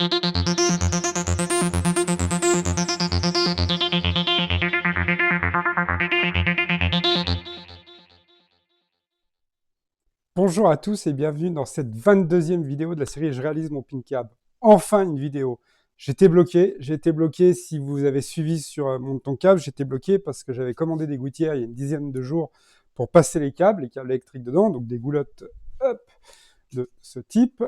Bonjour à tous et bienvenue dans cette 22e vidéo de la série Je réalise mon pin câble. Enfin une vidéo. J'ai été bloqué, si vous avez suivi sur mon ton câble, j'étais bloqué parce que j'avais commandé des gouttières il y a une dizaine de jours pour passer les câbles électriques dedans, donc des goulottes de ce type.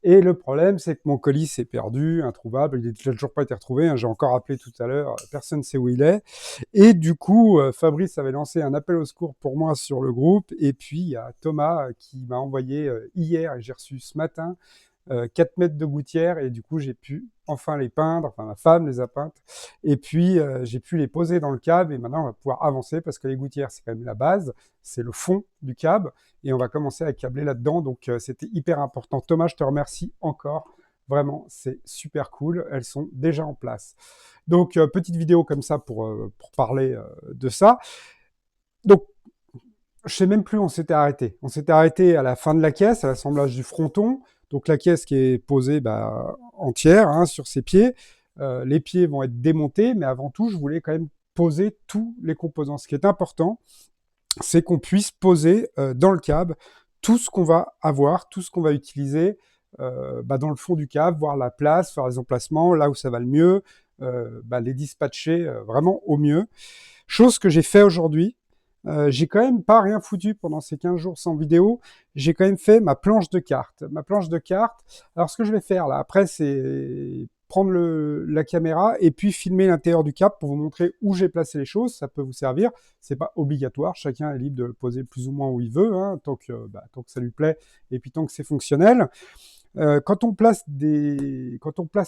Et le problème, c'est que mon colis s'est perdu, introuvable, il n'a toujours pas été retrouvé, hein, j'ai encore appelé tout à l'heure, personne ne sait où il est. Et du coup, Fabrice avait lancé un appel au secours pour moi sur le groupe, et puis il y a Thomas qui m'a envoyé hier, et j'ai reçu ce matin, 4 mètres de gouttières, et du coup j'ai pu enfin les peindre, enfin ma femme les a peintes, et puis j'ai pu les poser dans le câble, et maintenant on va pouvoir avancer, parce que les gouttières c'est quand même la base, c'est le fond du câble, et on va commencer à câbler là-dedans, donc c'était hyper important. Thomas, je te remercie encore, vraiment c'est super cool, elles sont déjà en place. Donc petite vidéo comme ça pour parler de ça. Donc je sais même plus où on s'était arrêté. On s'était arrêté à la fin de la caisse, à l'assemblage du fronton. Donc la caisse qui est posée entière hein, sur ses pieds. Les pieds vont être démontés, mais avant tout, je voulais quand même poser tous les composants. Ce qui est important, c'est qu'on puisse poser dans le câble tout ce qu'on va avoir, tout ce qu'on va utiliser dans le fond du câble, voir la place, faire les emplacements, là où ça va le mieux, les dispatcher vraiment au mieux. Chose que j'ai fait aujourd'hui. J'ai quand même pas rien foutu pendant ces 15 jours sans vidéo. J'ai quand même fait ma planche de cartes. Ma planche de cartes. Alors, ce que je vais faire là, après, c'est prendre la caméra et puis filmer l'intérieur du câble pour vous montrer où j'ai placé les choses. Ça peut vous servir. C'est pas obligatoire. Chacun est libre de le poser plus ou moins où il veut, hein, tant que ça lui plaît et puis tant que c'est fonctionnel. Quand on place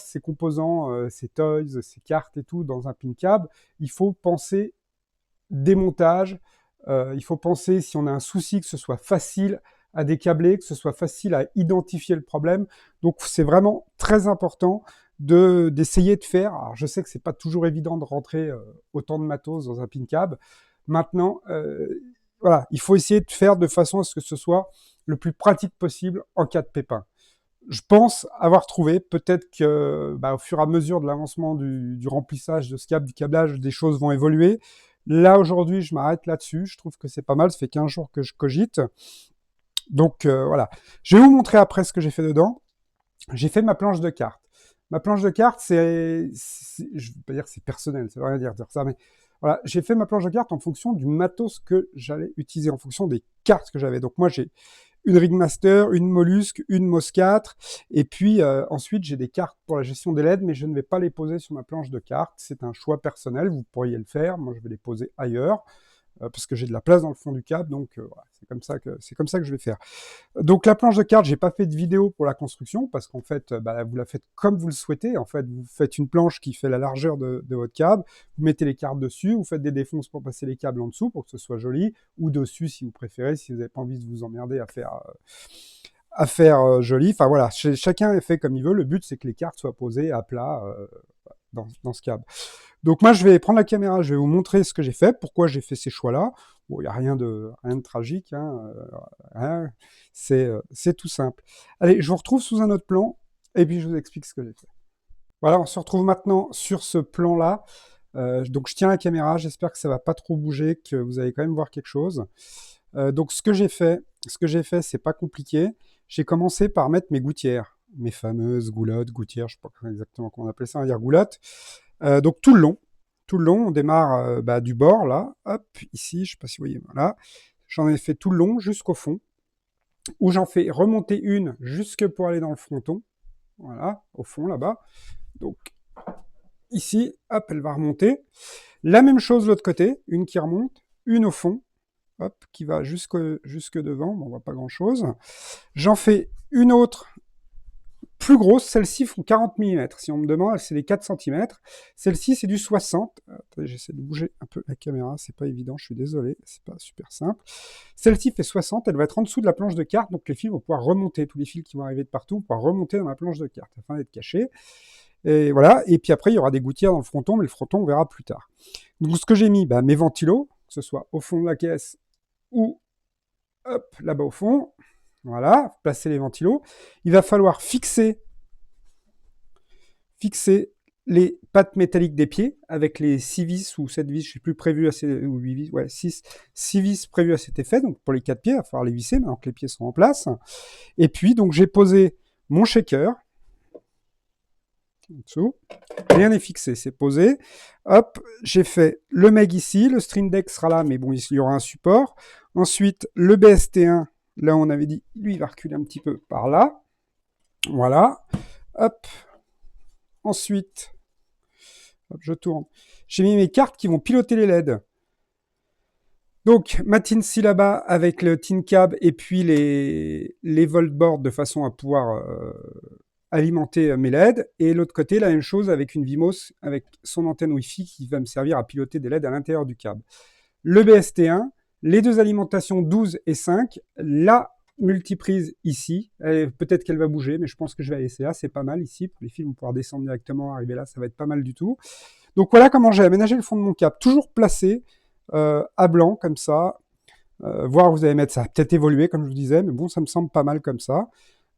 ces composants, ces toys, ces cartes et tout dans un pin câble, il faut penser démontage. Il faut penser, si on a un souci, que ce soit facile à décabler, que ce soit facile à identifier le problème. Donc, c'est vraiment très important d'essayer de faire. Alors, je sais que c'est pas toujours évident de rentrer autant de matos dans un pin câble. Maintenant, voilà, il faut essayer de faire de façon à ce que ce soit le plus pratique possible en cas de pépin. Je pense avoir trouvé, peut-être que au fur et à mesure de l'avancement du remplissage de ce câble, du câblage, des choses vont évoluer. Là, aujourd'hui, je m'arrête là-dessus. Je trouve que c'est pas mal. Ça fait 15 jours que je cogite. Donc, voilà. Je vais vous montrer après ce que j'ai fait dedans. J'ai fait ma planche de cartes. Ma planche de cartes, je ne veux pas dire que c'est personnel, ça veut rien dire ça, mais voilà, j'ai fait ma planche de cartes en fonction du matos que j'allais utiliser, en fonction des cartes que j'avais. Donc moi, j'ai une Ringmaster, une Mollusque, une MOS 4, et puis ensuite j'ai des cartes pour la gestion des LED, mais je ne vais pas les poser sur ma planche de cartes, c'est un choix personnel, vous pourriez le faire, moi je vais les poser ailleurs, parce que j'ai de la place dans le fond du câble, donc voilà, c'est comme ça que je vais faire. Donc la planche de cartes, j'ai pas fait de vidéo pour la construction, parce qu'en fait, vous la faites comme vous le souhaitez. En fait, vous faites une planche qui fait la largeur de votre câble, vous mettez les cartes dessus, vous faites des défonces pour passer les câbles en dessous, pour que ce soit joli, ou dessus si vous préférez, si vous n'avez pas envie de vous emmerder à faire joli. Enfin voilà, chacun est fait comme il veut. Le but, c'est que les cartes soient posées à plat dans ce câble. Donc moi, je vais prendre la caméra, je vais vous montrer ce que j'ai fait, pourquoi j'ai fait ces choix-là. Bon, il n'y a rien de tragique, hein, c'est tout simple. Allez, je vous retrouve sous un autre plan, et puis je vous explique ce que j'ai fait. Voilà, on se retrouve maintenant sur ce plan-là. Donc je tiens la caméra, j'espère que ça va pas trop bouger, que vous allez quand même voir quelque chose. Donc ce que j'ai fait, c'est pas compliqué. J'ai commencé par mettre mes gouttières, mes fameuses goulottes, gouttières, je sais pas exactement comment on appelle ça, on va dire goulottes. Donc tout le long, on démarre du bord là, hop, ici, je sais pas si vous voyez, voilà. J'en ai fait tout le long jusqu'au fond, où j'en fais remonter une jusque pour aller dans le fronton, voilà, au fond là-bas. Donc ici, hop, elle va remonter. La même chose de l'autre côté, une qui remonte, une au fond, hop, qui va jusque devant, bon, on voit pas grand-chose. J'en fais une autre plus grosses, celles-ci font 40 mm. Si on me demande, c'est des 4 cm. Celle-ci, c'est du 60. Attendez, j'essaie de bouger un peu la caméra, c'est pas évident, je suis désolé, c'est pas super simple. Celle-ci fait 60, elle va être en dessous de la planche de carte, donc les fils vont pouvoir remonter, tous les fils qui vont arriver de partout vont pouvoir remonter dans la planche de carte, afin d'être cachés. Et voilà, et puis après, il y aura des gouttières dans le fronton, mais le fronton, on verra plus tard. Donc ce que j'ai mis, mes ventilos, que ce soit au fond de la caisse ou hop, là-bas au fond, voilà, placer les ventilos. Il va falloir fixer fixer les pattes métalliques des pieds avec les 6 vis ou 7 vis, je ne sais plus, prévues à ou 8 vis, ouais, 6 vis prévues à cet effet. Donc pour les 4 pieds, il va falloir les visser maintenant que les pieds sont en place. Et puis, donc j'ai posé mon shaker en dessous. Rien n'est fixé, c'est posé. Hop, j'ai fait le Meg ici, le Stream Deck sera là, mais bon, il y aura un support. Ensuite, le BST1, là on avait dit, lui il va reculer un petit peu par là. Voilà. Hop. Ensuite, hop, je tourne. J'ai mis mes cartes qui vont piloter les LED. Donc, ma TINC là-bas avec le TINCAB et puis les voltboards de façon à pouvoir alimenter mes LED. Et l'autre côté, la même chose avec une Vimos avec son antenne Wi-Fi qui va me servir à piloter des LED à l'intérieur du câble. Le BST1, les deux alimentations 12 et 5, la multiprise ici. Peut-être qu'elle va bouger, mais je pense que je vais la laisser là. C'est pas mal ici. Pour les fils vont pouvoir descendre directement, arriver là, ça va être pas mal du tout. Donc voilà comment j'ai aménagé le fond de mon câble. Toujours placé à blanc, comme ça. Voir, vous allez mettre ça. Peut-être évoluer, comme je vous disais, mais bon, ça me semble pas mal comme ça.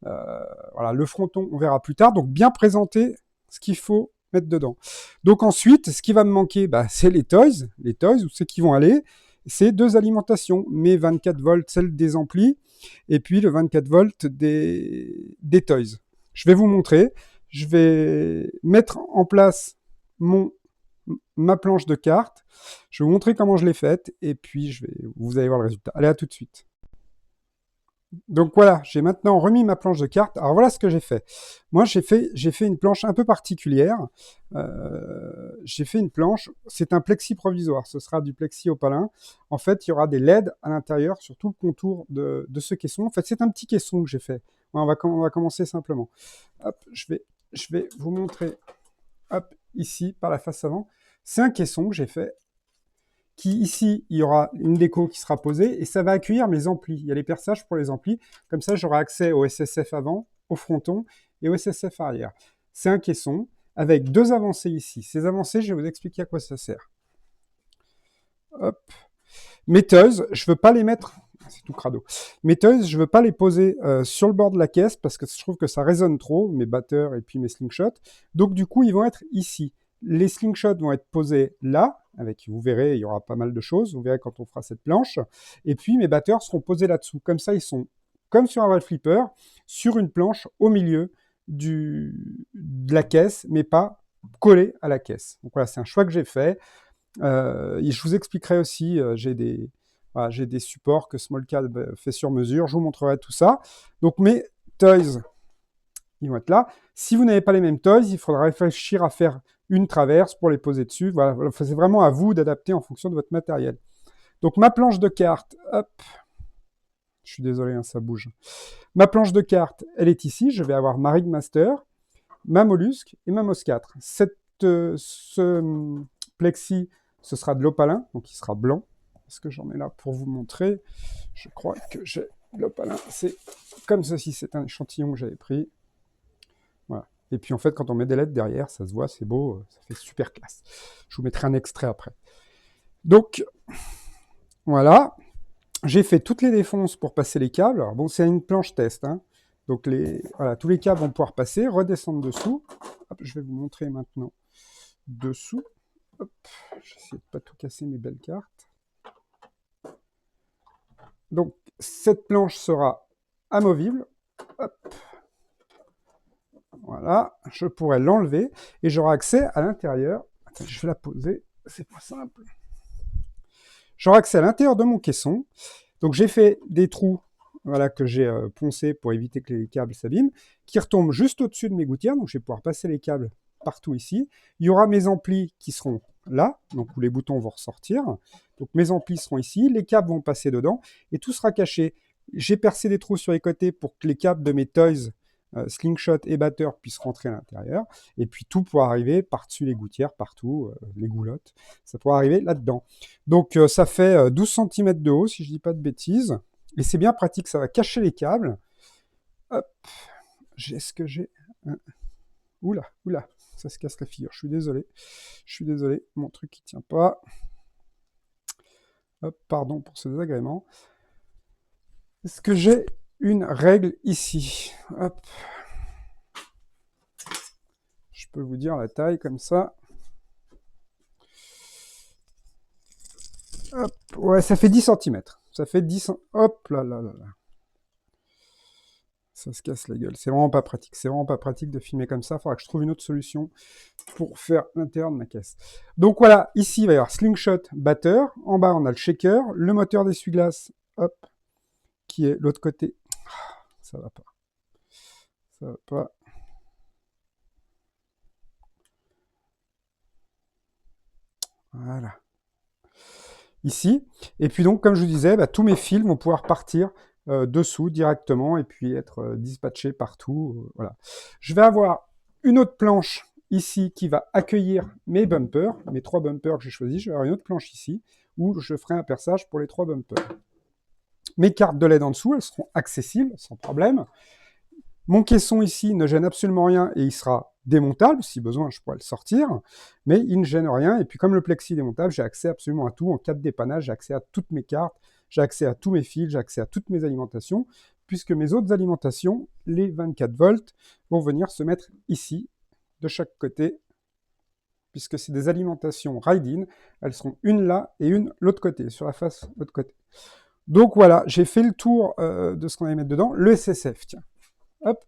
Voilà, le fronton, on verra plus tard. Donc bien présenter ce qu'il faut mettre dedans. Donc ensuite, ce qui va me manquer, c'est les toys, ou ceux qui vont aller. C'est deux alimentations, mes 24 volts, celle des amplis, et puis le 24 volts des toys. Je vais vous montrer. Je vais mettre en place ma planche de cartes. Je vais vous montrer comment je l'ai faite, et puis vous allez voir le résultat. Allez, à tout de suite. Donc voilà, j'ai maintenant remis ma planche de cartes. Alors voilà ce que j'ai fait. Moi, j'ai fait une planche un peu particulière. J'ai fait une planche, c'est un plexi provisoire. Ce sera du plexi opalin. En fait, il y aura des LED à l'intérieur sur tout le contour de ce caisson. En fait, c'est un petit caisson que j'ai fait. On va commencer simplement. Hop, je vais vous montrer. Hop, ici, par la face avant. C'est un caisson que j'ai fait. Ici, il y aura une déco qui sera posée et ça va accueillir mes amplis. Il y a les perçages pour les amplis. Comme ça, j'aurai accès au SSF avant, au fronton et au SSF arrière. C'est un caisson avec deux avancées ici. Ces avancées, je vais vous expliquer à quoi ça sert. Hop. Mes toys, je ne veux pas les mettre... C'est tout crado. Mes toys, je ne veux pas les poser sur le bord de la caisse parce que je trouve que ça résonne trop, mes batteurs et puis mes slingshots. Donc du coup, ils vont être ici. Les slingshots vont être posés là, vous verrez, il y aura pas mal de choses, vous verrez quand on fera cette planche. Et puis mes batteurs seront posés là-dessous. Comme ça, ils sont, comme sur un wall flipper, sur une planche au milieu de la caisse, mais pas collés à la caisse. Donc voilà, c'est un choix que j'ai fait. Et je vous expliquerai aussi, j'ai des supports que Smallcad fait sur mesure, je vous montrerai tout ça. Donc mes toys, ils vont être là. Si vous n'avez pas les mêmes toys, il faudra réfléchir à faire une traverse pour les poser dessus. Voilà, c'est vraiment à vous d'adapter en fonction de votre matériel. Donc ma planche de cartes, hop, je suis désolé, hein, ça bouge. Ma planche de cartes, elle est ici. Je vais avoir ma Rigmaster, ma Mollusque et ma MOS 4. Ce plexi, ce sera de l'opalin, donc il sera blanc. Est-ce que j'en ai là pour vous montrer? Je crois que j'ai l'opalin. C'est comme ceci, c'est un échantillon que j'avais pris. Voilà. Et puis en fait, quand on met des LED derrière, ça se voit, c'est beau, ça fait super classe. Je vous mettrai un extrait après. Donc, voilà. J'ai fait toutes les défonces pour passer les câbles. Alors bon, c'est une planche test, hein. Donc voilà, tous les câbles vont pouvoir passer, redescendre dessous. Hop, je vais vous montrer maintenant dessous. Hop, j'essaie de pas tout casser mes belles cartes. Donc, cette planche sera amovible. Hop. Voilà, je pourrais l'enlever et j'aurai accès à l'intérieur. Attends, je vais la poser, c'est pas simple. J'aurai accès à l'intérieur de mon caisson. Donc j'ai fait des trous, voilà, que j'ai poncés pour éviter que les câbles s'abîment, qui retombent juste au-dessus de mes gouttières. Donc je vais pouvoir passer les câbles partout ici. Il y aura mes amplis qui seront là, donc où les boutons vont ressortir. Donc mes amplis seront ici, les câbles vont passer dedans et tout sera caché. J'ai percé des trous sur les côtés pour que les câbles de mes toys slingshot et batteur puissent rentrer à l'intérieur, et puis tout pourra arriver par-dessus les gouttières, partout, les goulottes, ça pourra arriver là-dedans. Donc ça fait 12 cm de haut, si je dis pas de bêtises, et c'est bien pratique, ça va cacher les câbles. Hop, est-ce que j'ai... Oula, ça se casse la figure, je suis désolé, mon truc il tient pas. Hop, pardon pour ce désagrément. Est-ce que j'ai une règle ici? Hop. Je je peux vous dire la taille comme ça. Hop, ouais, ça fait 10 cm. Ça fait 10 hop là là là là. Ça se casse la gueule. C'est vraiment pas pratique. C'est vraiment pas pratique de filmer comme ça. Il faudra que je trouve une autre solution pour faire l'intérieur de ma caisse. Donc voilà, ici il va y avoir slingshot, batteur. En bas, on a le shaker, le moteur d'essuie-glace, hop, qui est l'autre côté. Ça va pas. Ça va pas. Voilà. Ici. Et puis donc, comme je vous disais, bah, tous mes fils vont pouvoir partir dessous directement et puis être dispatchés partout. Voilà. Je vais avoir une autre planche ici qui va accueillir mes bumpers, mes 3 bumpers que j'ai choisis. Je vais avoir une autre planche ici où je ferai un perçage pour les 3 bumpers. Mes cartes de LED en dessous, elles seront accessibles sans problème. Mon caisson ici ne gêne absolument rien et il sera démontable. Si besoin, je pourrais le sortir, mais il ne gêne rien. Et puis comme le plexi est démontable, j'ai accès absolument à tout. En cas de dépannage, j'ai accès à toutes mes cartes, j'ai accès à tous mes fils, j'ai accès à toutes mes alimentations, puisque mes autres alimentations, les 24 volts, vont venir se mettre ici, de chaque côté, puisque c'est des alimentations ride-in. Elles seront une là et une l'autre côté, sur la face de l'autre côté. Donc voilà, j'ai fait le tour de ce qu'on allait mettre dedans. Le SSF, tiens. Hop,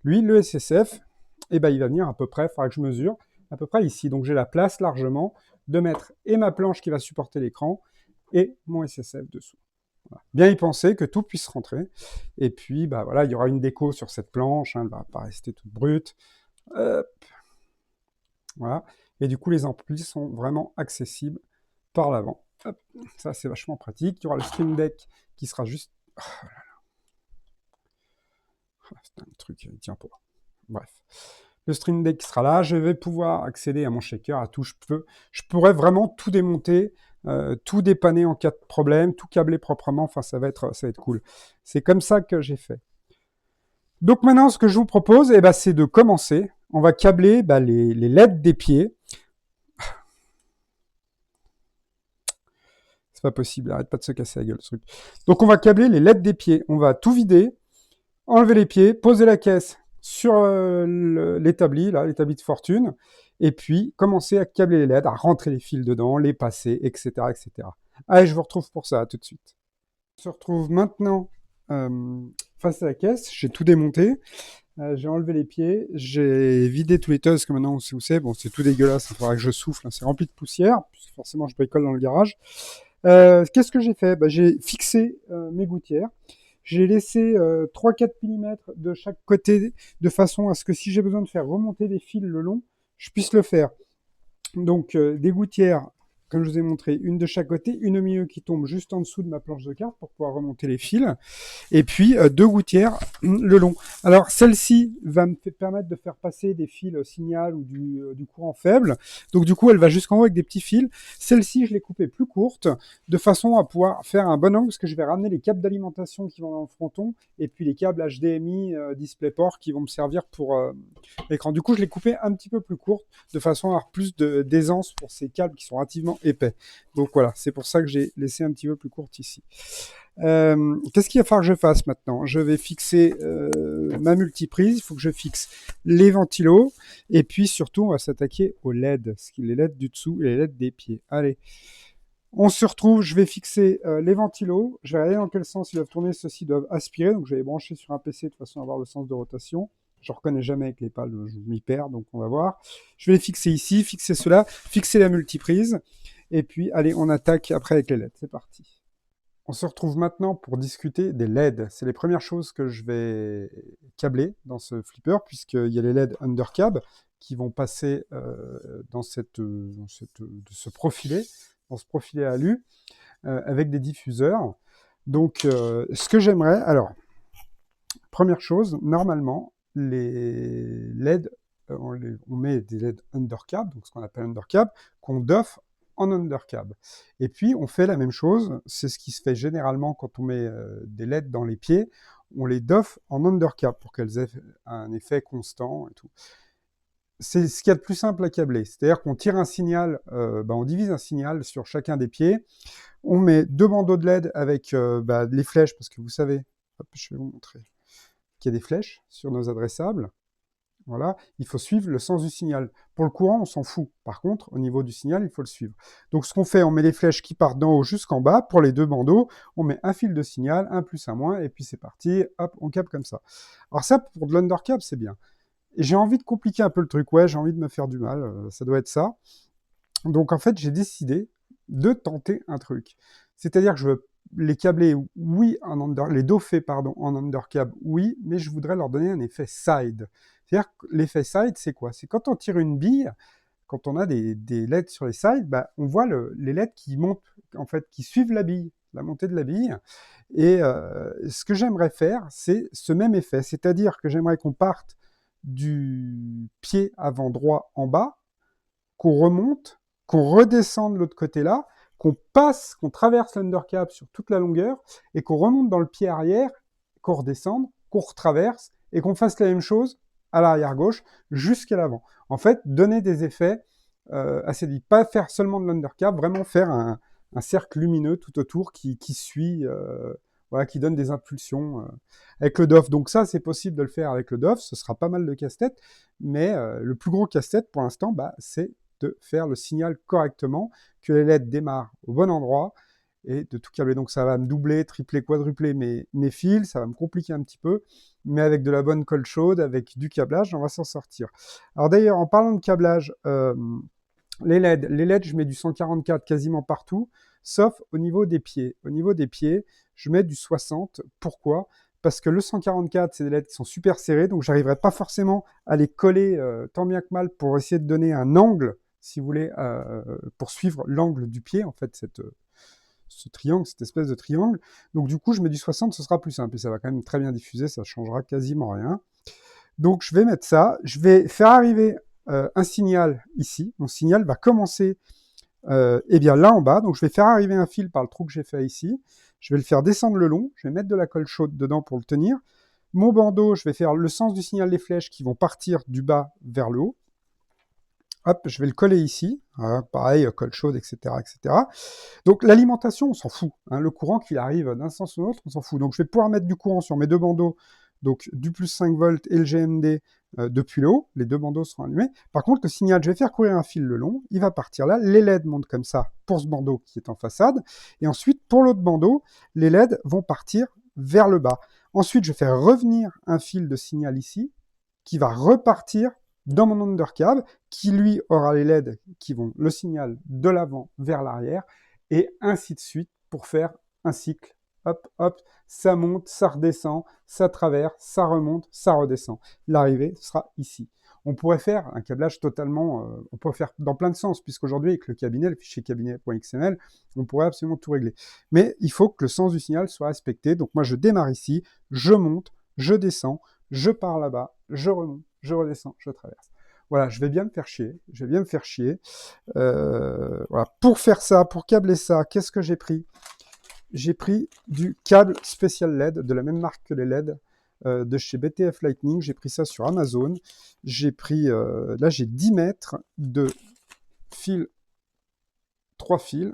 lui, le SSF, eh ben, il va venir à peu près, il faudra que je mesure, à peu près ici. Donc j'ai la place largement de mettre et ma planche qui va supporter l'écran et mon SSF dessous. Voilà. Bien y penser que tout puisse rentrer. Et puis, bah, voilà, il y aura une déco sur cette planche, hein, elle ne va pas rester toute brute. Hop. Voilà. Et du coup, les amplis sont vraiment accessibles par l'avant. Ça, c'est vachement pratique. Il y aura le Stream Deck qui sera juste... Oh là là. C'est un truc, il tient pas. Bref. Le Stream Deck sera là. Je vais pouvoir accéder à mon shaker, à tout. Je pourrais vraiment tout démonter, tout dépanner en cas de problème, tout câbler proprement. Enfin, ça va être cool. C'est comme ça que j'ai fait. Donc maintenant, ce que je vous propose, eh ben, c'est de commencer. On va câbler les LED des pieds. C'est pas possible, arrête pas de se casser la gueule, ce truc. Donc on va câbler les LED des pieds. On va tout vider, enlever les pieds, poser la caisse sur l'établi, là, l'établi de fortune, et puis commencer à câbler les LED, à rentrer les fils dedans, les passer, etc., etc. Allez, je vous retrouve pour ça, à tout de suite. On se retrouve maintenant face à la caisse. J'ai tout démonté. J'ai enlevé les pieds, j'ai vidé tous les tos, parce que maintenant on sait où c'est. Bon, c'est tout dégueulasse, il faudra que je souffle, hein. C'est rempli de poussière, puisque forcément je bricole dans le garage. Qu'est-ce que j'ai fait? J'ai fixé mes gouttières. J'ai laissé 3-4 mm de chaque côté, de façon à ce que si j'ai besoin de faire remonter des fils le long, je puisse le faire. Donc des gouttières, comme je vous ai montré, une de chaque côté, une au milieu qui tombe juste en dessous de ma planche de cartes pour pouvoir remonter les fils, et puis 2 gouttières le long. Alors celle-ci va me permettre de faire passer des fils signal ou du courant faible, donc du coup elle va jusqu'en haut avec des petits fils. Celle-ci je l'ai coupée plus courte, de façon à pouvoir faire un bon angle, parce que je vais ramener les câbles d'alimentation qui vont dans le fronton, et puis les câbles HDMI DisplayPort qui vont me servir pour l'écran. Du coup je l'ai coupée un petit peu plus courte, de façon à avoir plus d'aisance pour ces câbles qui sont relativement épais. Donc voilà, c'est pour ça que j'ai laissé un petit peu plus courte ici. Qu'est-ce qu'il va falloir que je fasse maintenant? Je vais fixer ma multiprise, il faut que je fixe les ventilos, et puis surtout on va s'attaquer aux LED, les LED du dessous et les LED des pieds. Allez, on se retrouve, je vais fixer les ventilos, je vais regarder dans quel sens ils doivent tourner, ceux-ci doivent aspirer, donc je vais les brancher sur un PC de façon à avoir le sens de rotation. Je ne reconnais jamais avec les pales, je m'y perds, donc on va voir. Je vais les fixer ici, fixer cela, fixer la multiprise, et puis allez, on attaque après avec les LED, c'est parti. On se retrouve maintenant pour discuter des LED. C'est les premières choses que je vais câbler dans ce flipper, puisqu'il y a les LED undercab qui vont passer dans ce profilet alu, avec des diffuseurs. Donc, ce que j'aimerais... Alors, première chose, normalement, les LED, on met des LED undercab, donc ce qu'on appelle undercab, qu'on doff en undercab. Et puis, on fait la même chose, c'est ce qui se fait généralement quand on met des LED dans les pieds, on les doff en undercab pour qu'elles aient un effet constant et tout. C'est ce qu'il y a de plus simple à câbler, c'est-à-dire qu'on tire un signal, on divise un signal sur chacun des pieds, on met 2 bandeaux de LED avec les flèches, parce que vous savez, hop, je vais vous montrer, qu'il y a des flèches sur nos adressables. Voilà, il faut suivre le sens du signal. Pour le courant, on s'en fout. Par contre, au niveau du signal, il faut le suivre. Donc ce qu'on fait, on met les flèches qui partent d'en haut jusqu'en bas. Pour les deux bandeaux, on met un fil de signal, un plus, un moins, et puis c'est parti, hop, on capte comme ça. Alors ça, pour de l'undercap, c'est bien. Et j'ai envie de compliquer un peu le truc, ouais, j'ai envie de me faire du mal, ça doit être ça. Donc en fait, j'ai décidé de tenter un truc. C'est-à-dire que je veux les câbler, oui, les doffer, pardon, en undercab, oui, mais je voudrais leur donner un effet side. C'est-à-dire que l'effet side, c'est quoi? C'est quand on tire une bille, quand on a des LED sur les sides, bah, on voit les LED qui montent, en fait, qui suivent la bille, la montée de la bille. Et ce que j'aimerais faire, c'est ce même effet. C'est-à-dire que j'aimerais qu'on parte du pied avant droit en bas, qu'on remonte, qu'on redescende de l'autre côté là, qu'on passe, qu'on traverse l'undercap sur toute la longueur et qu'on remonte dans le pied arrière, qu'on redescende, qu'on retraverse et qu'on fasse la même chose à l'arrière gauche jusqu'à l'avant. En fait, donner des effets assez vite. Pas faire seulement de l'undercap, vraiment faire un cercle lumineux tout autour qui suit, voilà, qui donne des impulsions avec le DOF. Donc ça, c'est possible de le faire avec le DOF. Ce sera pas mal de casse-tête, mais le plus gros casse-tête pour l'instant, bah, c'est de faire le signal correctement, que les LED démarrent au bon endroit et de tout câbler. Donc ça va me doubler, tripler, quadrupler mes fils, ça va me compliquer un petit peu, mais avec de la bonne colle chaude, avec du câblage, on va s'en sortir. Alors d'ailleurs, en parlant de câblage, les LED, je mets du 144 quasiment partout, sauf au niveau des pieds. Au niveau des pieds, je mets du 60. Pourquoi ? Parce que le 144, c'est des LED qui sont super serrés, donc j'arriverai pas forcément à les coller tant bien que mal pour essayer de donner un angle, si vous voulez, pour suivre l'angle du pied, en fait, ce triangle, cette espèce de triangle. Donc du coup, je mets du 60, ce sera plus simple, et ça va quand même très bien diffuser, ça changera quasiment rien. Donc je vais mettre ça, je vais faire arriver un signal ici. Mon signal va commencer eh bien là en bas, donc je vais faire arriver un fil par le trou que j'ai fait ici. Je vais le faire descendre le long, je vais mettre de la colle chaude dedans pour le tenir. Mon bandeau, je vais faire le sens du signal des flèches qui vont partir du bas vers le haut. Hop, je vais le coller ici. Voilà, pareil, colle chaude, etc., etc. Donc l'alimentation, on s'en fout. Hein, le courant qu'il arrive d'un sens ou l'autre, on s'en fout. Donc je vais pouvoir mettre du courant sur mes deux bandeaux, donc du plus 5 volts et le GMD depuis le haut. Les deux bandeaux seront allumés. Par contre, le signal, je vais faire courir un fil le long. Il va partir là. Les LED montent comme ça pour ce bandeau qui est en façade. Et ensuite, pour l'autre bandeau, les LED vont partir vers le bas. Ensuite, je vais faire revenir un fil de signal ici qui va repartir dans mon undercab, qui lui aura les LED qui vont le signal de l'avant vers l'arrière, et ainsi de suite pour faire un cycle. Hop, hop, ça monte, ça redescend, ça traverse, ça remonte, ça redescend. L'arrivée sera ici. On pourrait faire un câblage totalement, on pourrait faire dans plein de sens, puisqu'aujourd'hui, avec le cabinet, le fichier cabinet.xml, on pourrait absolument tout régler. Mais il faut que le sens du signal soit respecté. Donc moi, je démarre ici, je monte, je descends, je pars là-bas, je remonte, je redescends, je traverse. Voilà, je vais bien me faire chier. Je vais bien me faire chier. Voilà. Pour faire ça, pour câbler ça, qu'est-ce que j'ai pris ? J'ai pris du câble spécial LED, de la même marque que les LED, de chez BTF Lightning. J'ai pris ça sur Amazon. J'ai pris, là j'ai 10 mètres de fil, 3 fils,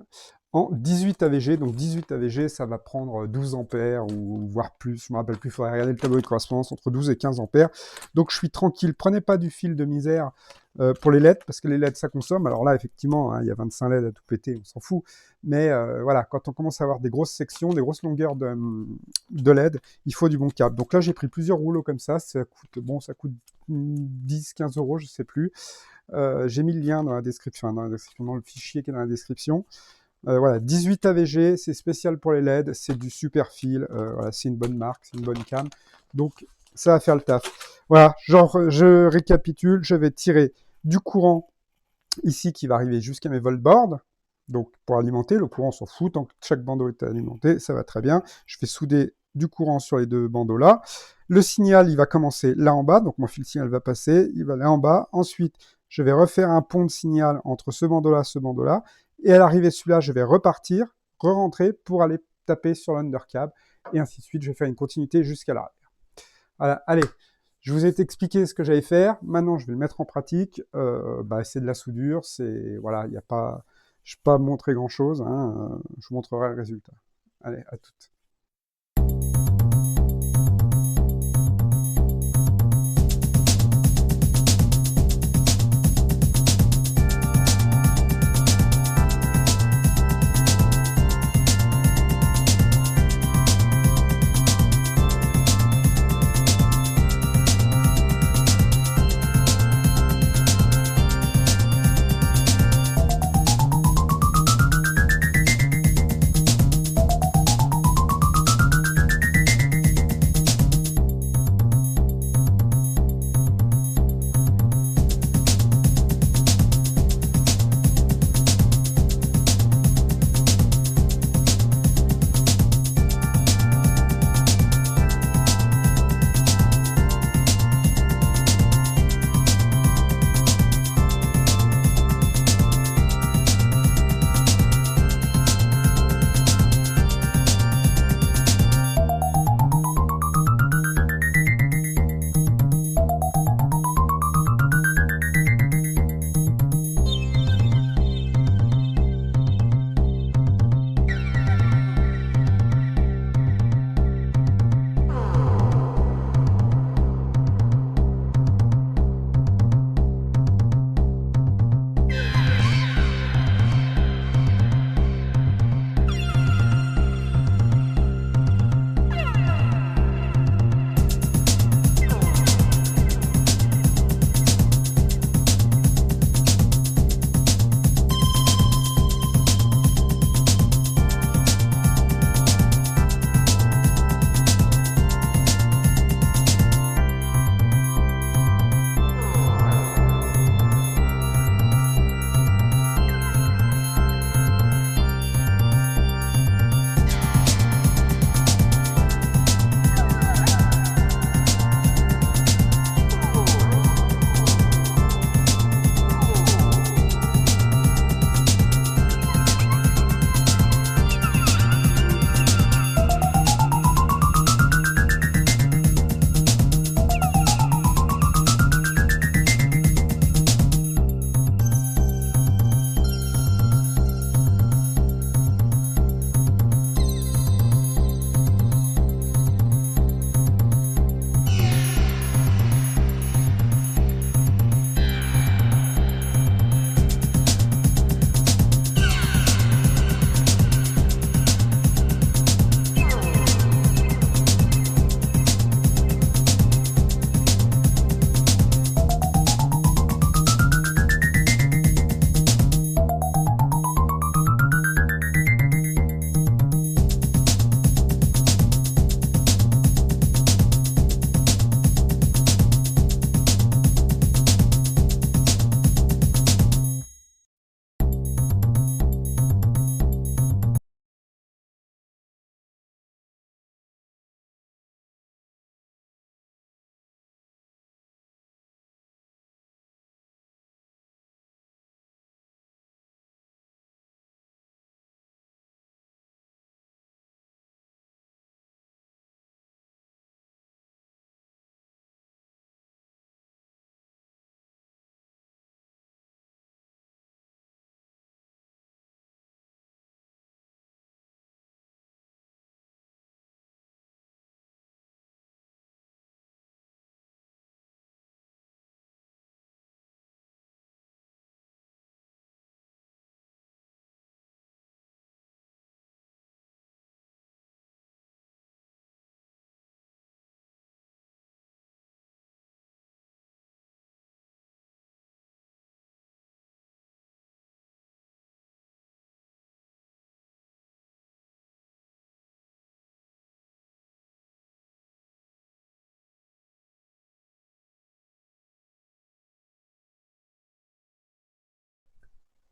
en 18 AVG. Donc 18 AVG, ça va prendre 12 ampères ou voire plus. Je ne me rappelle plus, il faudrait regarder le tableau de correspondance, entre 12 et 15 ampères. Donc je suis tranquille. Prenez pas du fil de misère pour les LED, parce que les LED, ça consomme. Alors là, effectivement, hein, il y a 25 LED à tout péter, on s'en fout. Mais voilà, quand on commence à avoir des grosses sections, des grosses longueurs de LED, il faut du bon câble. Donc là, j'ai pris plusieurs rouleaux comme ça. Ça coûte 10, 15 euros, je sais plus. J'ai mis le lien dans la description, dans le fichier qui est dans la description. Voilà, 18 AVG, c'est spécial pour les LED, c'est du super fil, voilà, c'est une bonne marque, c'est une bonne cam, donc ça va faire le taf. Voilà, genre, je récapitule, je vais tirer du courant ici qui va arriver jusqu'à mes voltboards, donc pour alimenter, le courant on s'en fout, tant que chaque bandeau est alimenté, ça va très bien. Je fais souder du courant sur les deux bandeaux là. Le signal, il va commencer là en bas, donc mon fil signal va passer, il va là en bas. Ensuite, je vais refaire un pont de signal entre ce bandeau-là, et à l'arrivée de celui-là, je vais repartir, re-rentrer pour aller taper sur l'undercab, et ainsi de suite. Je vais faire une continuité jusqu'à l'arrière. Voilà, allez, je vous ai expliqué ce que j'allais faire. Maintenant, je vais le mettre en pratique. C'est de la soudure, c'est voilà, il y a pas, je ne vais pas montrer grand-chose. Hein, je vous montrerai le résultat. Allez, à toutes.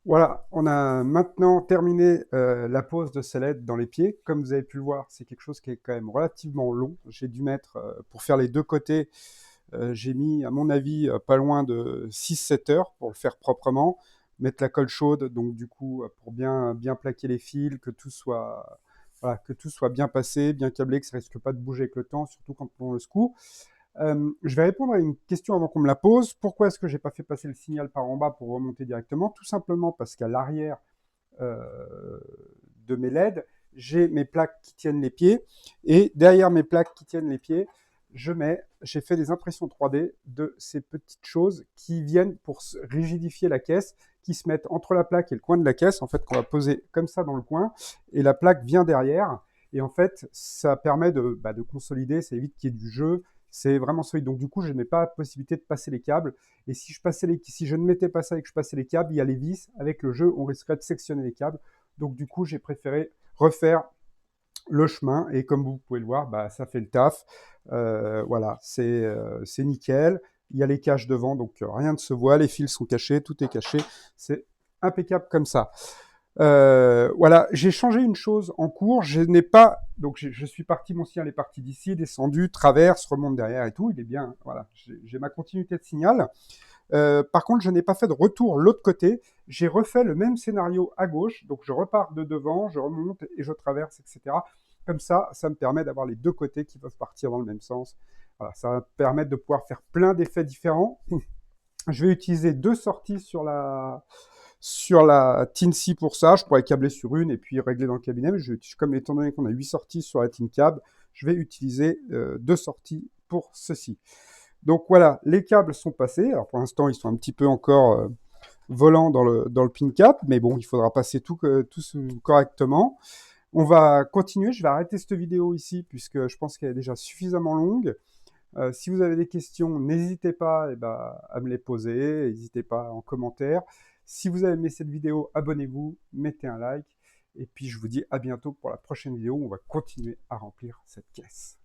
Voilà, on a maintenant terminé la pose de sellette dans les pieds. Comme vous avez pu le voir, c'est quelque chose qui est quand même relativement long. J'ai dû mettre, pour faire les deux côtés, j'ai mis, à mon avis, pas loin de 6-7 heures pour le faire proprement, mettre la colle chaude, donc du coup, pour bien plaquer les fils, que tout soit, voilà, que tout soit bien passé, bien câblé, que ça risque pas de bouger avec le temps, surtout quand on le secoue. Je vais répondre à une question avant qu'on me la pose. Pourquoi est-ce que j'ai pas fait passer le signal par en bas pour remonter directement? Tout simplement parce qu'à l'arrière euh, de mes LED, j'ai mes plaques qui tiennent les pieds, et derrière mes plaques qui tiennent les pieds, j'ai fait des impressions 3D de ces petites choses qui viennent pour rigidifier la caisse, qui se mettent entre la plaque et le coin de la caisse, en fait, qu'on va poser comme ça dans le coin, et la plaque vient derrière, et en fait, ça permet de consolider, ça évite qu'il y ait du jeu, c'est vraiment solide. Donc du coup, je n'ai pas la possibilité de passer les câbles, et si je ne mettais pas ça et que je passais les câbles, il y a les vis, avec le jeu, on risquerait de sectionner les câbles. Donc du coup, j'ai préféré refaire le chemin, et comme vous pouvez le voir, bah, ça fait le taf. Voilà, c'est nickel. Il y a les caches devant, donc rien ne se voit, les fils sont cachés, tout est caché. C'est impeccable comme ça. Voilà, j'ai changé une chose en cours. Je n'ai pas, donc je suis parti, mon signal est parti d'ici, descendu, traverse, remonte derrière et tout. Il est bien, voilà, j'ai ma continuité de signal. Par contre, je n'ai pas fait de retour l'autre côté. J'ai refait le même scénario à gauche. Donc, je repars de devant, je remonte et je traverse, etc. Comme ça me permet d'avoir les deux côtés qui peuvent partir dans le même sens. Voilà, ça va me permettre de pouvoir faire plein d'effets différents. Je vais utiliser deux sorties sur la TIN-C pour ça. Je pourrais câbler sur une et puis régler dans le cabinet. Mais comme étant donné qu'on a 8 sorties sur la TIN-Cab, je vais utiliser deux sorties pour ceci. Donc voilà, les câbles sont passés. Alors pour l'instant, ils sont un petit peu encore volants dans le pin cap, mais bon, il faudra passer tout correctement. On va continuer. Je vais arrêter cette vidéo ici puisque je pense qu'elle est déjà suffisamment longue. Si vous avez des questions, n'hésitez pas à me les poser. N'hésitez pas en commentaire. Si vous avez aimé cette vidéo, abonnez-vous, mettez un like. Et puis je vous dis à bientôt pour la prochaine vidéo où on va continuer à remplir cette caisse.